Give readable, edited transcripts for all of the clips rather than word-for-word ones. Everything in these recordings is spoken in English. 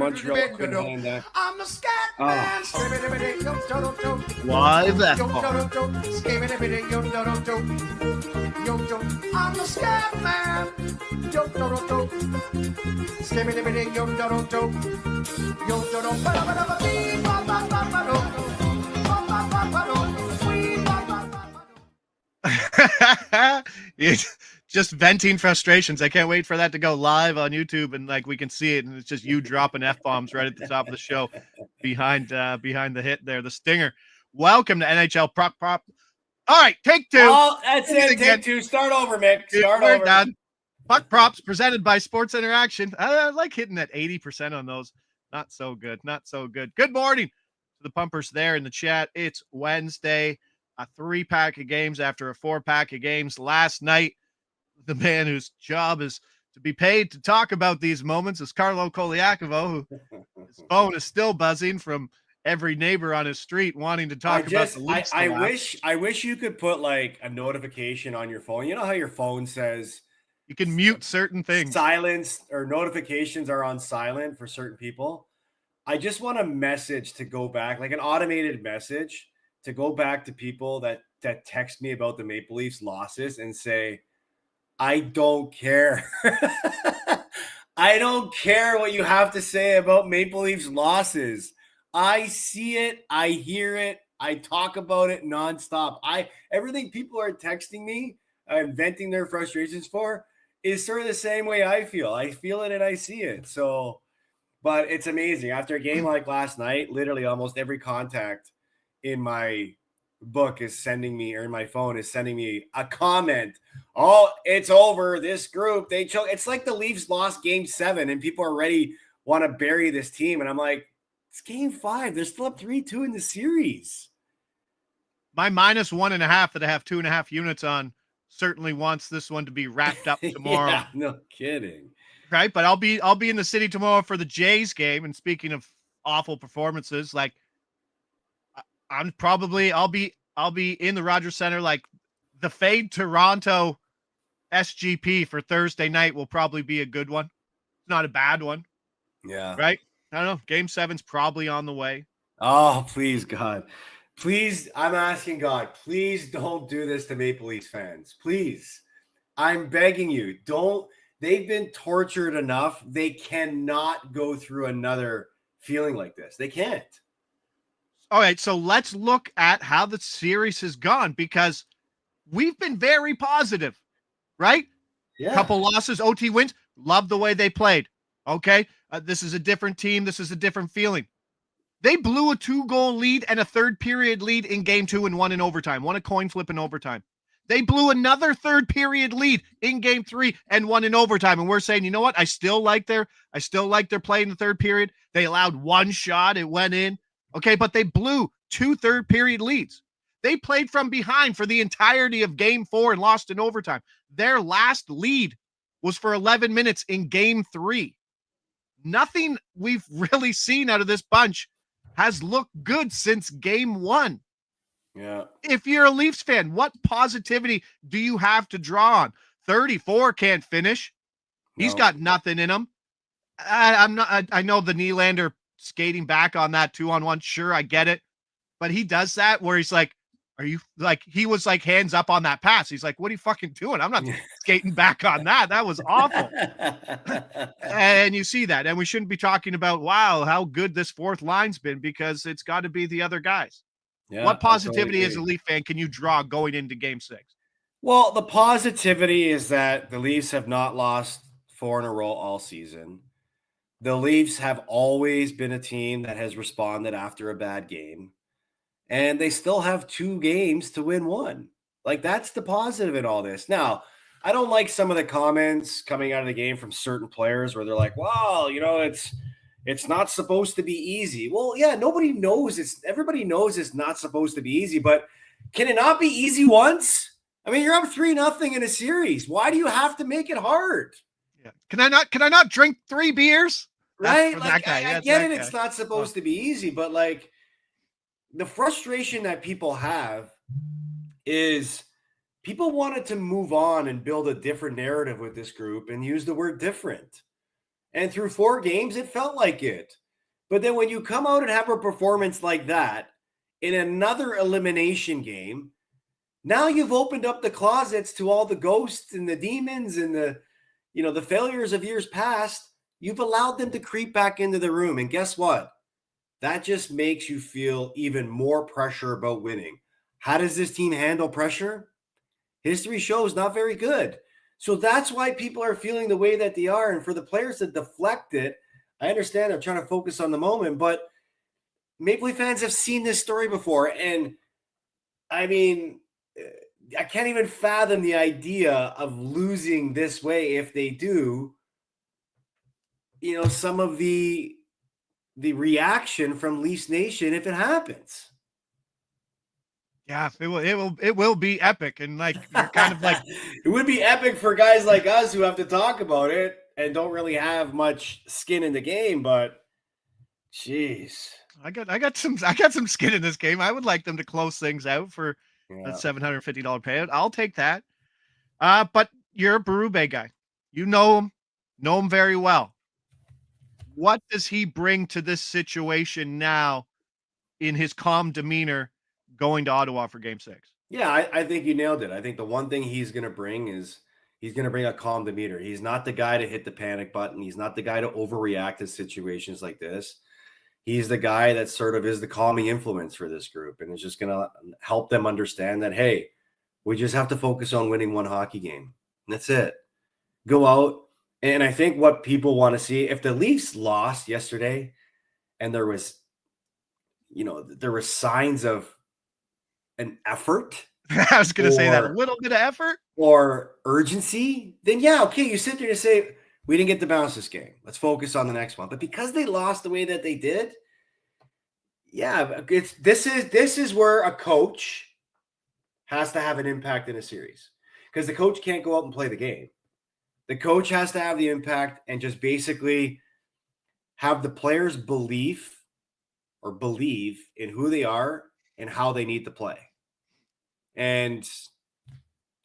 Montreal couldn't hang that. I'm the scat man. Live at I'm the scat man. It's just venting frustrations. I can't wait for that to go live on YouTube and like we can see it, and it's just you dropping F-bombs right at the top of the show behind the hit there, the stinger. Welcome to NHL Puck Prop. All right, take two. Oh, that's it. Take two. Start over, Mick. Start over. Done. Puck Props presented by Sports Interaction. I like hitting that 80% on those. Not so good. Not so good. Good morning to the pumpers there in the chat. It's Wednesday. A 3-pack of games after a 4-pack of games last night. The man whose job is to be paid to talk about these moments is Carlo Colaiacovo, who his phone is still buzzing from every neighbor on his street wanting to talk about the Leafs. I wish you could put like a notification on your phone. You know how your phone says you can mute certain things. Silence or notifications are on silent for certain people. I just want a message to go back, like an automated message to go back to people that text me about the Maple Leafs losses and say, I don't care. I don't care what you have to say about Maple Leafs losses. I see it. I hear it. I talk about it nonstop. Everything people are texting me and venting their frustrations for is sort of the same way I feel. I feel it and I see it. So, but it's amazing. After a game like last night, literally almost every contact in my book is sending me, or in my phone is sending me a comment. Oh, it's over. This group, they choke. It's like the Leafs lost game 7 and people already want to bury this team. And I'm like, it's game 5. They're still up 3-2 in the series. My -1.5 that I have 2.5 units on certainly wants this one to be wrapped up tomorrow. Yeah, no kidding. Right. But I'll be in the city tomorrow for the Jays game. And speaking of awful performances, like I'll be in the Rogers Center. Like the Fade Toronto SGP for Thursday night will probably be a good one. It's not a bad one. Yeah. Right. I don't know. Game 7's probably on the way. Oh, please, God. Please, I'm asking God, please don't do this to Maple Leafs fans. Please. I'm begging you. Don't. They've been tortured enough. They cannot go through another feeling like this. They can't. All right, so let's look at how the series has gone because we've been very positive, right? Yeah. Couple losses, OT wins. Love the way they played. Okay, this is a different team. This is a different feeling. They blew a 2-goal lead and a third-period lead in game 2 and won in overtime. Won a coin flip in overtime. They blew another third-period lead in game 3 and won in overtime. And we're saying, you know what? I still like their play in the third period. They allowed one shot. It went in. Okay, but they blew 2 third-period leads. They played from behind for the entirety of game 4 and lost in overtime. Their last lead was for 11 minutes in game 3. Nothing we've really seen out of this bunch has looked good since game 1. Yeah. If you're a Leafs fan, what positivity do you have to draw on? 34 can't finish. No. He's got nothing in him. I know the Nylander skating back on that 2-on-1. Sure, I get it. But he does that where he's like, are you like, he was like hands up on that pass. He's like, what are you fucking doing? I'm not skating back on that. That was awful. And you see that. And we shouldn't be talking about, wow, how good this fourth line's been because it's got to be the other guys. Yeah, what positivity as a Leaf fan can you draw going into game 6? Well, the positivity is that the Leafs have not lost 4 in a row all season. The Leafs have always been a team that has responded after a bad game. And they still have 2 games to win 1. Like, that's the positive in all this. Now, I don't like some of the comments coming out of the game from certain players where they're like, well, you know, it's not supposed to be easy. Well, yeah, everybody knows it's not supposed to be easy, but can it not be easy once? I mean, you're up 3-0 in a series. Why do you have to make it hard? Yeah. Can I not drink 3 beers? Right? Like, I get it. It's not supposed to be easy, but like the frustration that people have is people wanted to move on and build a different narrative with this group and use the word different. And through 4 games, it felt like it. But then when you come out and have a performance like that in another elimination game, now you've opened up the closets to all the ghosts and the demons and the failures of years past. You've allowed them to creep back into the room. And guess what? That just makes you feel even more pressure about winning. How does this team handle pressure? History shows not very good. So that's why people are feeling the way that they are. And for the players to deflect it, I understand they're trying to focus on the moment, but Maple Leaf fans have seen this story before. And I mean, I can't even fathom the idea of losing this way if they do. Some of the reaction from Leafs Nation if it happens. Yeah, it will be epic. And like, you're kind of like, it would be epic for guys like us who have to talk about it and don't really have much skin in the game, but jeez. I got some skin in this game. I would like them to close things out for a $750 payout. I'll take that. But you're a Berube guy. You know him very well. What does he bring to this situation now in his calm demeanor going to Ottawa for Game 6? Yeah, I think you nailed it. I think the one thing he's going to bring is he's going to bring a calm demeanor. He's not the guy to hit the panic button. He's not the guy to overreact to situations like this. He's the guy that sort of is the calming influence for this group, and is just going to help them understand that, hey, we just have to focus on winning one hockey game. And that's it. Go out. And I think what people want to see, if the Leafs lost yesterday and there was signs of an effort. I was going to say that, a little bit of effort or urgency, then yeah, okay, you sit there and say, we didn't get to bounce this game. Let's focus on the next one. But because they lost the way that they did, yeah, this is where a coach has to have an impact in a series, because the coach can't go out and play the game. The coach has to have the impact and just basically have the players believe in who they are and how they need to play. And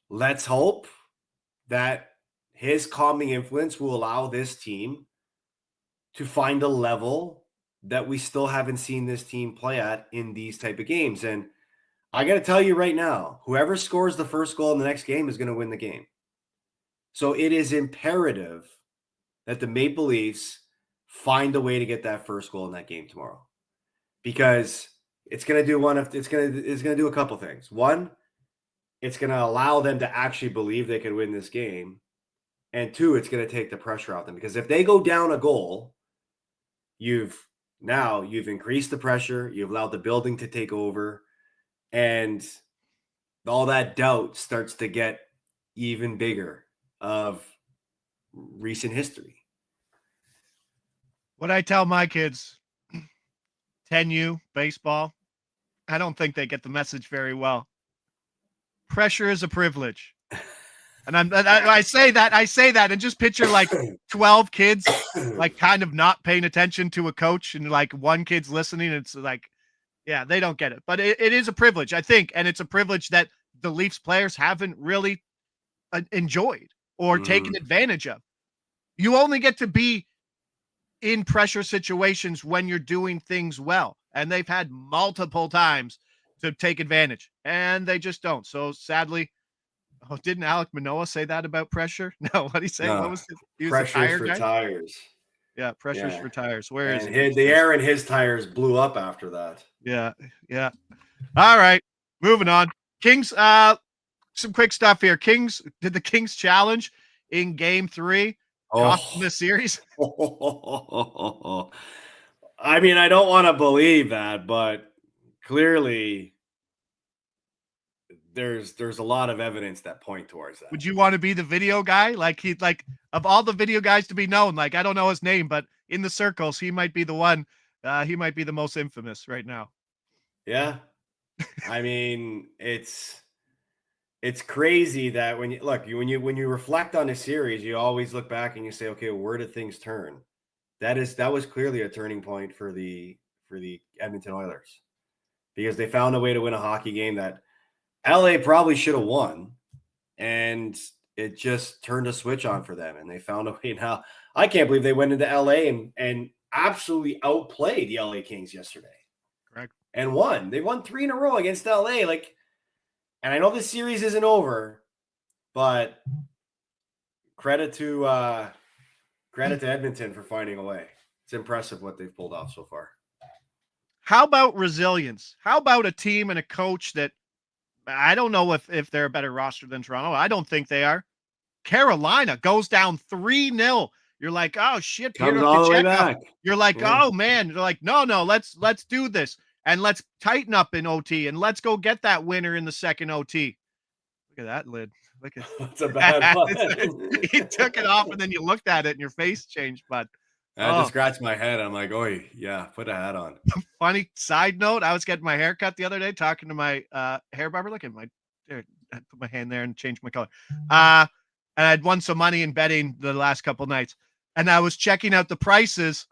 let's hope that his calming influence will allow this team to find a level that we still haven't seen this team play at in these type of games. And I got to tell you right now, whoever scores the first goal in the next game is going to win the game. So it is imperative that the Maple Leafs find a way to get that first goal in that game tomorrow, because it's going to do a couple things. One, it's going to allow them to actually believe they can win this game. And two, it's going to take the pressure off them, because if they go down a goal, you've increased the pressure, you've allowed the building to take over, and all that doubt starts to get even bigger of recent history. What I tell my kids, 10U baseball, I don't think they get the message very well. Pressure is a privilege. And I say that and just picture like 12 kids like kind of not paying attention to a coach, and like one kid's listening. And it's like, yeah, they don't get it. But it is a privilege, I think. And it's a privilege that the Leafs players haven't really enjoyed or taken advantage of. You only get to be in pressure situations when you're doing things well. And they've had multiple times to take advantage, and they just don't. So sadly, didn't Alec Manoah say that about pressure? No, what did he say? No. What was he was pressure for tires. Yeah, pressure's for tires. Where is it? The air in his tires blew up after that. Yeah. All right, moving on. Kings, some quick stuff here. Did the Kings challenge in Game 3 cost them the series? I mean, I don't want to believe that, but clearly there's a lot of evidence that point towards that. Would you want to be the video guy? Like of all the video guys to be known, like I don't know his name, but in the circles, he might be the one. He might be the most infamous right now. Yeah. I mean, it's crazy that when you reflect on a series, you always look back and you say, okay, where did things turn? That was clearly a turning point for the Edmonton Oilers, because they found a way to win a hockey game that LA probably should have won, and it just turned a switch on for them, and they found a way. Now, I can't believe they went into LA and absolutely outplayed the LA Kings yesterday. Correct. And won. They won 3 in a row against LA. And I know this series isn't over, but credit to Edmonton for finding a way. It's impressive what they've pulled off so far. How about resilience? How about a team and a coach that I don't know if they're a better roster than Toronto. I don't think they are. Carolina goes down 3-0. You're like, oh shit, Comes all the way back. You're like, oh man. You're like, no, let's do this and let's tighten up in OT and let's go get that winner in the second OT. Look at that lid. Look at it's a bad one. He took it off and then you looked at it and your face changed, bud. I just scratched my head. I'm like, oh yeah, put a hat on. Funny side note, I was getting my hair cut the other day, talking to my hair barber. Look at I put my hand there and changed my color. And I'd won some money in betting the last couple nights. And I was checking out the prices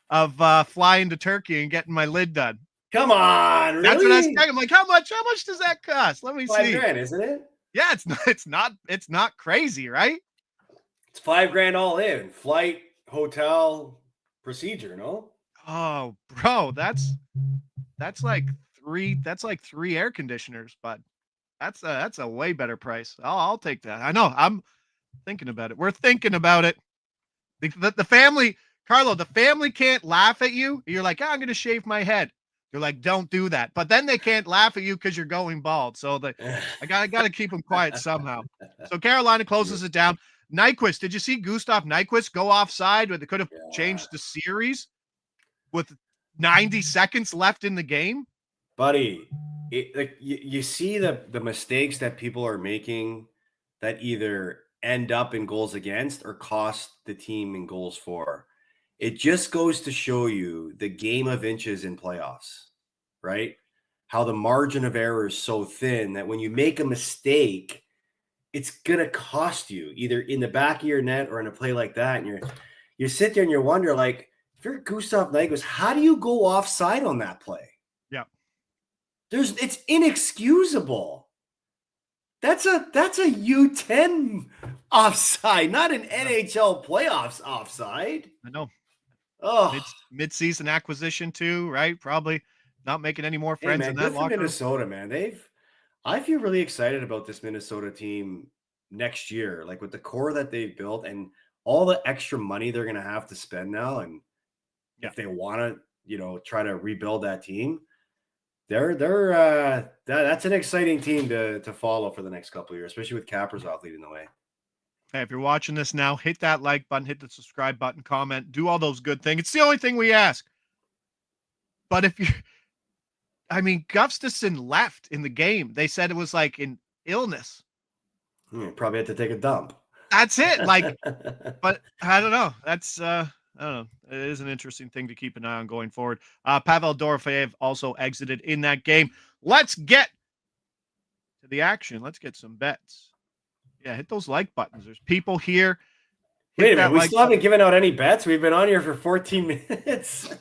of flying to Turkey and getting my lid done. Come on, really? That's what I was checking. I'm like, how much does that cost? Let me see. $5,000, isn't it? Yeah, it's not crazy, right? It's $5,000 all in. Flight, hotel, procedure, no? Oh, bro, that's like three air conditioners, but that's a way better price. I'll take that. I know. I'm thinking about it. We're thinking about it. The family, Carlo, the family can't laugh at you. You're like, I'm going to shave my head. You're like, don't do that. But then they can't laugh at you because you're going bald. So I got to keep them quiet somehow. So Carolina closes it down. Nyquist, did you see Gustav Nyquist go offside? They could have changed the series with 90 seconds left in the game. Buddy, you see the mistakes that people are making that either end up in goals against or cost the team in goals for. It just goes to show you the game of inches in playoffs, right? How the margin of error is so thin that when you make a mistake, it's going to cost you either in the back of your net or in a play like that. And you sit there and you wonder, like, if you're Gustav Nyquist, how do you go offside on that play? Yeah. It's inexcusable. That's a U10 offside, not an NHL playoffs offside. I know. Oh, mid-season acquisition too, right? Probably not making any more friends in that locker room. Minnesota, man. I feel really excited about this Minnesota team next year, like with the core that they've built and all the extra money they're going to have to spend now. And if they want to, try to rebuild that team, that's an exciting team to follow for the next couple of years, especially with Kaprizov leading the way. Hey, if you're watching this now, hit that like button, hit the subscribe button, comment, do all those good things. It's the only thing we ask. But Gustafsson left in the game. They said it was like an illness. Probably had to take a dump. That's it. But I don't know. I don't know. It is an interesting thing to keep an eye on going forward. Pavel Dorofeyev also exited in that game. Let's get to the action. Let's get some bets. Yeah, hit those like buttons. There's people here. Wait a minute. We still haven't given out any bets. We've been on here for 14 minutes.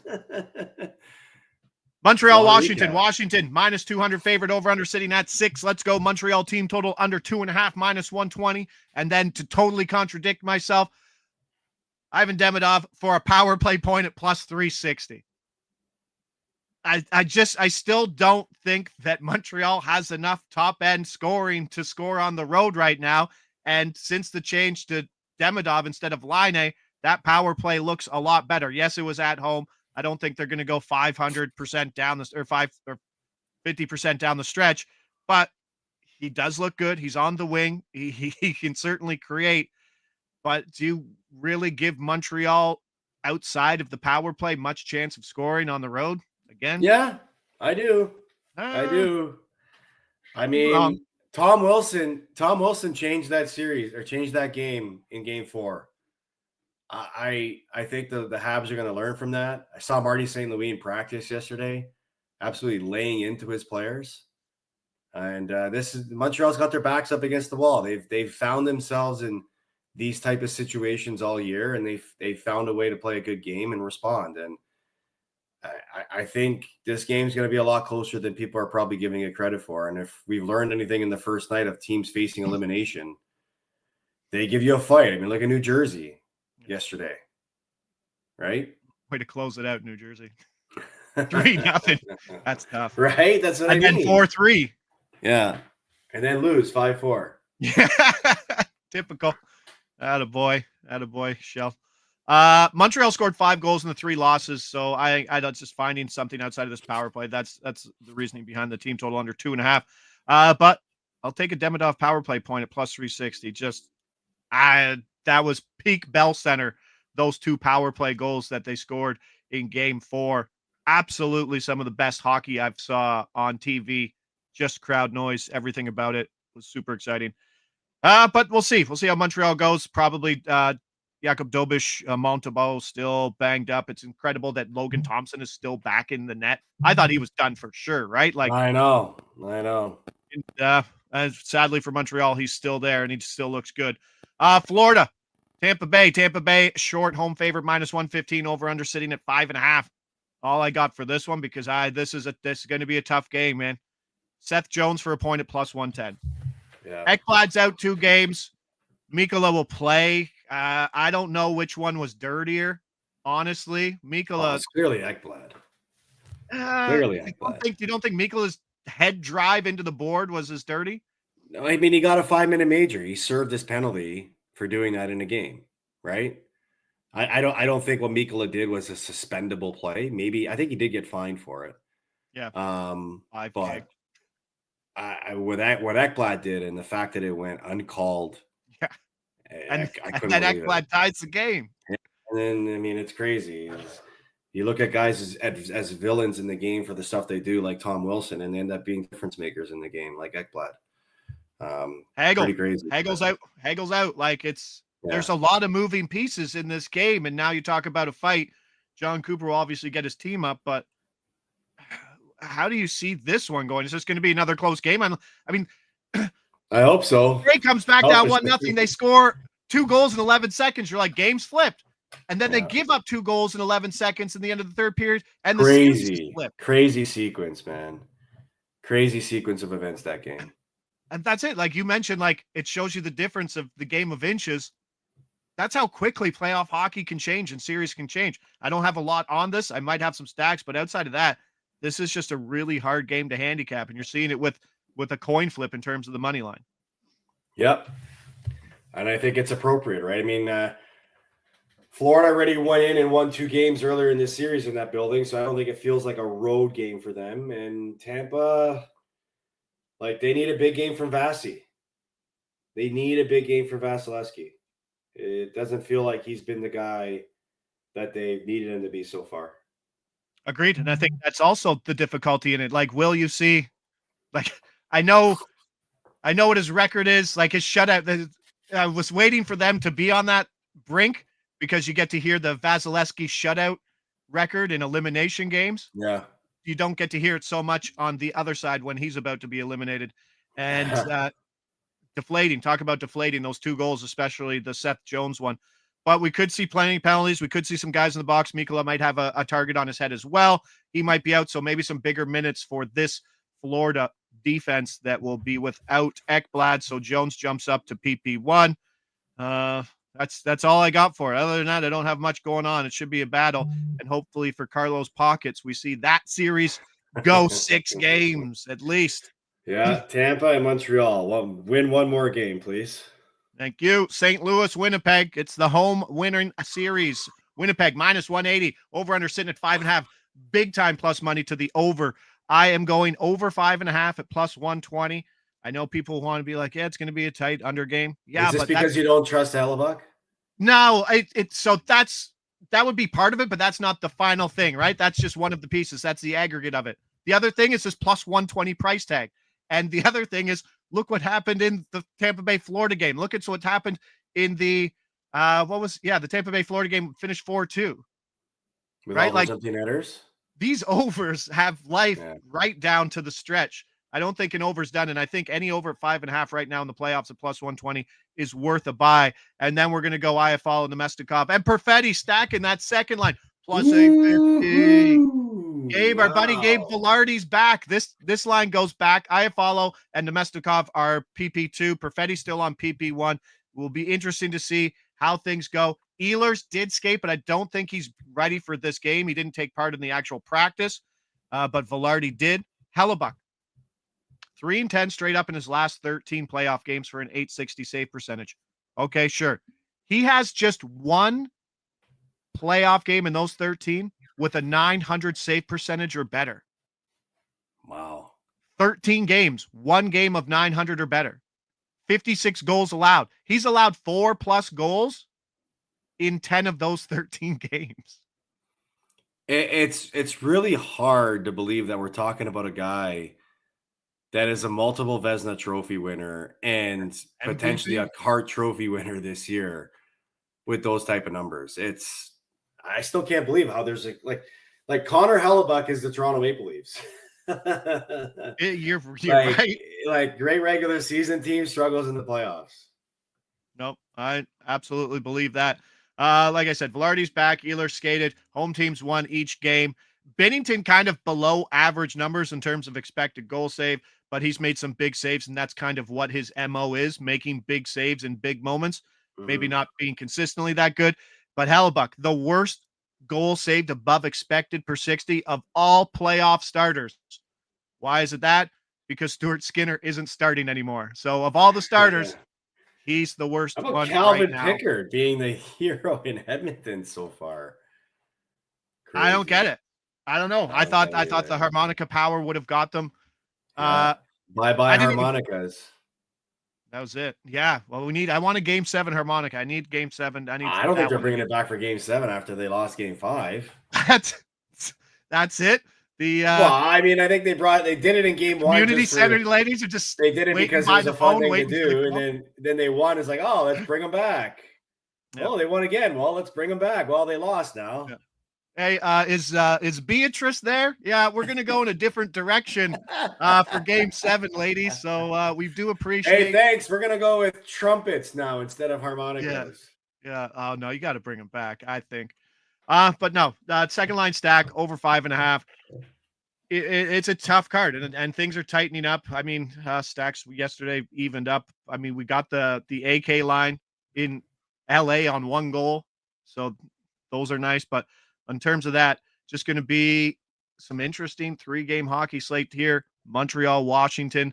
Montreal, Washington. Washington, minus 200 favorite over under sitting at 6. Let's go. Montreal team total under 2.5, minus 120. And then to totally contradict myself, Ivan Demidov for a power play point at plus 360. I still don't think that Montreal has enough top end scoring to score on the road right now. And since the change to Demidov instead of Laine, that power play looks a lot better. Yes, it was at home. I don't think they're going to go 500% down the or 50% down the stretch, but he does look good. He's on the wing. He can certainly create, but do you really give Montreal outside of the power play much chance of scoring on the road again? Yeah, I do. I do. I mean, Tom Wilson changed that series or changed that game in game 4. I think the Habs are going to learn from that. I saw Marty St. Louis in practice yesterday, absolutely laying into his players. And Montreal's got their backs up against the wall. They've found themselves in these type of situations all year, and they've found a way to play a good game and respond. And I think this game's going to be a lot closer than people are probably giving it credit for. And if we've learned anything in the first night of teams facing elimination, they give you a fight. I mean, look at New Jersey yesterday. right? Way to close it out, New Jersey. 3-0. That's tough. Right? That's what And I then mean. 4-3. Yeah. And then lose 5-4. Yeah. Typical. Attaboy, Shell. Montreal scored 5 goals in the 3 losses, so I that's just finding something outside of this power play. That's the reasoning behind the team total under 2.5. But I'll take a Demidov power play point at plus 360. That was peak Bell Center. Those 2 power play goals that they scored in Game 4, absolutely some of the best hockey I've saw on TV. Just crowd noise, everything about it was super exciting. But we'll see. We'll see how Montreal goes. Probably Jakob Dobish, Montembeault still banged up. It's incredible that Logan Thompson is still back in the net. I thought he was done for sure, right? Like I know. And sadly for Montreal, he's still there and he still looks good. Florida, Tampa Bay short home favorite -115, over under sitting at 5.5. All I got for this one because this is going to be a tough game, man. Seth Jones for a point at +110. Yeah. Ekblad's out 2 games. Mikkola will play. I don't know which one was dirtier, honestly. Mikkola. It's clearly Ekblad. You don't think Mikkola's head drive into the board was as dirty? No, I mean, he got a 5-minute major. He served his penalty for doing that in a game, right? I don't think what Mikkola did was a suspendable play. Maybe I think he did get fined for it. Yeah. But what Ekblad did and the fact that it went uncalled. Yeah. I couldn't and believe Ekblad it. ties the game. And then, I mean, it's crazy. You look at guys as villains in the game for the stuff they do, like Tom Wilson, and they end up being difference makers in the game, like Ekblad. Pretty crazy. Hagel's out. Like there's a lot of moving pieces in this game, and now you talk about a fight. John Cooper will obviously get his team up, but how do you see this one going? Is this going to be another close game? I mean, I hope so. Gray comes back down 1-0. They score 2 goals in 11 seconds. You're like, game's flipped. And then they give up 2 goals in 11 seconds in the end of the third period. And the series is flipped. Crazy sequence, man. Crazy sequence of events that game. And that's it. Like you mentioned, like it shows you the difference of the game of inches. That's how quickly playoff hockey can change and series can change. I don't have a lot on this. I might have some stacks, but outside of that, this is just a really hard game to handicap. And you're seeing it with a coin flip in terms of the money line. Yep. And I think it's appropriate, right? I mean, Florida already went in and won 2 games earlier in this series in that building, so I don't think it feels like a road game for them. And Tampa, like, they need a big game from Vasi. They need a big game from Vasilevsky. It doesn't feel like he's been the guy that they've needed him to be so far. Agreed. And I think that's also the difficulty in it. Like, will you see, like, I know what his record is, like his shutout. I was waiting for them to be on that brink because you get to hear the Vasilevsky shutout record in elimination games. Yeah. You don't get to hear it so much on the other side when he's about to be eliminated. And deflating. Talk about deflating those 2 goals, especially the Seth Jones one. But we could see plenty of penalties. We could see some guys in the box. Mikkola might have a target on his head as well. He might be out, so maybe some bigger minutes for this Florida defense that will be without Ekblad. So Jones jumps up to PP1. That's all I got for it. Other than that, I don't have much going on. It should be a battle. And hopefully for Carlos Pockets, we see that series go 6 games at least. Yeah, Tampa and Montreal. Win 1 more game, please. Thank you. St. Louis, Winnipeg. It's the home winning series. Winnipeg -180. Over under sitting at 5.5. Big time plus money to the over. I am going over 5.5 at +120. I know people want to be like, yeah, it's going to be a tight under game. Yeah, is this because you don't trust Hellebuck? No, that would be part of it, but that's not the final thing, right? That's just one of the pieces. That's the aggregate of it. The other thing is this +120 price tag. And the other thing is, look what happened in the Tampa Bay Florida game. Look at what happened in the the Tampa Bay Florida game finished 4-2. With right? all Like empty netters? These overs have life right down to the stretch. I don't think an over's done, and I think any over at 5.5 right now in the playoffs at +120 is worth a buy. And then we're going to go IFL and Domestikov and Perfetti stacking that second line +850. Gabe, our buddy Gabe Velarde's back. This line goes back. IFL and Domestikov are PP2. Perfetti still on PP1. Will be interesting to see how things go Ehlers did skate, but I don't think he's ready for this game. He didn't take part in the actual practice, but Velarde did. Hellebuck, 3-10 straight up in his last 13 playoff games for an .860 save percentage. Okay, sure. He has just one playoff game in those 13 with a .900 save percentage or better. Wow. 13 games, one game of .900 or better. 56 goals allowed. He's allowed 4+ goals in 10 of those 13 games. It's really hard to believe that we're talking about a guy that is a multiple Vezina Trophy winner and potentially a Hart Trophy winner this year with those type of numbers. I still can't believe how there's like Connor Hellebuck is the Toronto Maple Leafs. You're like, right. Like great regular season team struggles in the playoffs. Nope, I absolutely believe that. Like I said, Velarde's back. Ehlers skated. Home teams won each game. Bennington kind of below average numbers in terms of expected goal save, but he's made some big saves, and that's kind of what his MO is, making big saves in big moments, maybe not being consistently that good. But Hellebuck, the worst goal saved above expected per 60 of all playoff starters. Why is it that? Because Stuart Skinner isn't starting anymore. So of all the starters, he's the worst How about one Calvin right now. Pickard being the hero in Edmonton so far? Crazy. I don't get it. I don't know. I thought the harmonica power would have got them. Bye harmonicas. That was it. Yeah. Well, I want a Game 7 harmonica. I need Game 7. I don't think they're bringing it back for Game 7 after they lost Game 5. That's it. Well, I mean, I think they did it in Game 1. Community center ladies are just they did it because it was a fun thing to do, and then they won. It's like, oh, let's bring them back. Yep. Oh, they won again. Well, let's bring them back. Well, they lost now. Yeah. Hey, is Beatrice there? Yeah, we're gonna go in a different direction for Game 7, ladies. So we do appreciate. Hey, thanks. We're gonna go with trumpets now instead of harmonicas. Yeah. Oh no, you got to bring them back, I think. But no, second line stack over 5.5. It's a tough card, and things are tightening up. I mean, stacks yesterday evened up. I mean, we got the AK line in LA on 1 goal, so those are nice. But in terms of that, just going to be some interesting 3-game hockey slate here. Montreal, Washington.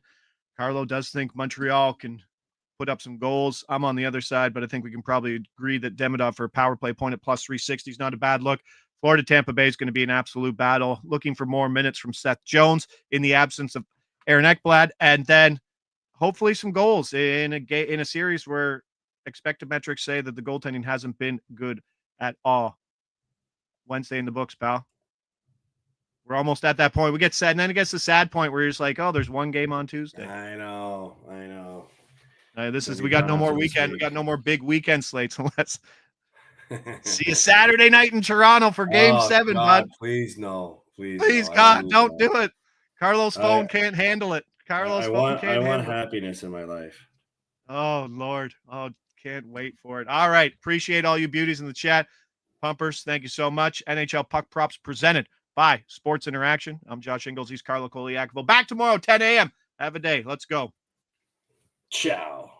Carlo does think Montreal can put up some goals. I'm on the other side, but I think we can probably agree that Demidov for a power play point at plus 360 is not a bad look. Florida, Tampa Bay is going to be an absolute battle. Looking for more minutes from Seth Jones in the absence of Aaron Ekblad, and then hopefully some goals in a series where expected metrics say that the goaltending hasn't been good at all. Wednesday in the books, pal. We're almost at that point. We get sad, and then it gets the sad point where you're just like, oh, there's 1 game on Tuesday. I know. We got no more weekend. We got no more big weekend slates unless. See you Saturday night in Toronto for Game 7, bud. Please no. Please, God, don't do it. Carlos' phone can't handle it. I want happiness in my life. Oh, Lord. Oh, can't wait for it. All right. Appreciate all you beauties in the chat. Pumpers, thank you so much. NHL Puck Props presented by Sports Interaction. I'm Josh Ingles. He's Carlo Colaiacovo. Back tomorrow, 10 a.m. Have a day. Let's go. Ciao.